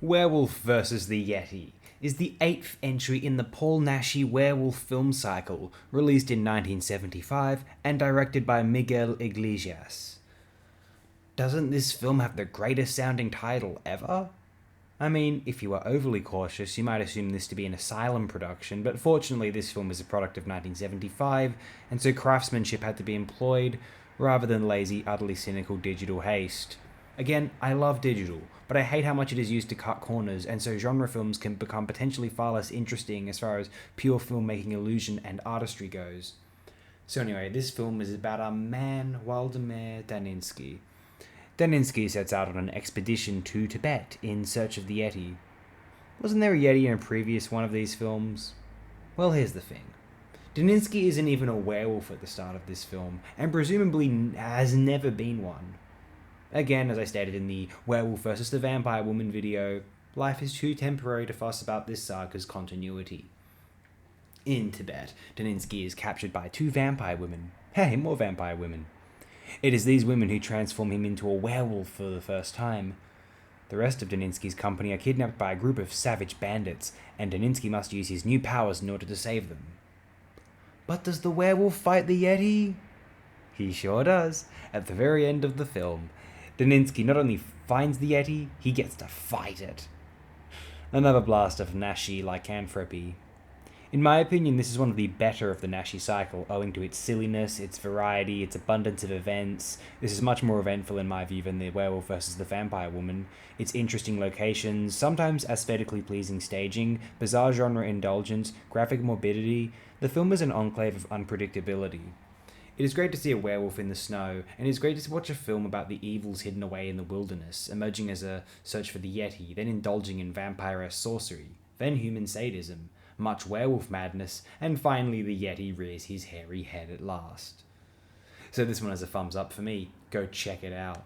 Werewolf vs. the Yeti is the 8th entry in the Paul Naschy werewolf film cycle, released in 1975 and directed by Miguel Iglesias. Doesn't this film have the greatest sounding title ever? I mean, if you were overly cautious, you might assume this to be an Asylum production, but fortunately this film is a product of 1975, and so craftsmanship had to be employed, rather than lazy, utterly cynical digital haste. Again, I love digital, but I hate how much it is used to cut corners, and so genre films can become potentially far less interesting as far as pure filmmaking illusion and artistry goes. So anyway, this film is about a man, Waldemar Daninsky. Daninsky sets out on an expedition to Tibet in search of the Yeti. Wasn't there a Yeti in a previous one of these films? Well, here's the thing. Daninsky isn't even a werewolf at the start of this film, and presumably has never been one. Again, as I stated in the Werewolf vs. the Vampire Woman video, life is too temporary to fuss about this saga's continuity. In Tibet, Daninsky is captured by 2 vampire women. Hey, more vampire women. It is these women who transform him into a werewolf for the first time. The rest of Daninsky's company are kidnapped by a group of savage bandits, and Daninsky must use his new powers in order to save them. But does the werewolf fight the Yeti? He sure does, at the very end of the film. Daninsky not only finds the Yeti, he gets to fight it. Another blast of Naschy lycanthropy. In my opinion, this is one of the better of the Naschy cycle, owing to its silliness, its variety, its abundance of events. This is much more eventful in my view than the Werewolf vs. the Vampire Woman. Its interesting locations, sometimes aesthetically pleasing staging, bizarre genre indulgence, graphic morbidity. The film is an enclave of unpredictability. It is great to see a werewolf in the snow, and it is great to watch a film about the evils hidden away in the wilderness, emerging as a search for the Yeti, then indulging in vampire-esque sorcery, then human sadism, much werewolf madness, and finally the Yeti rears his hairy head at last. So this one has a thumbs up for me. Go check it out.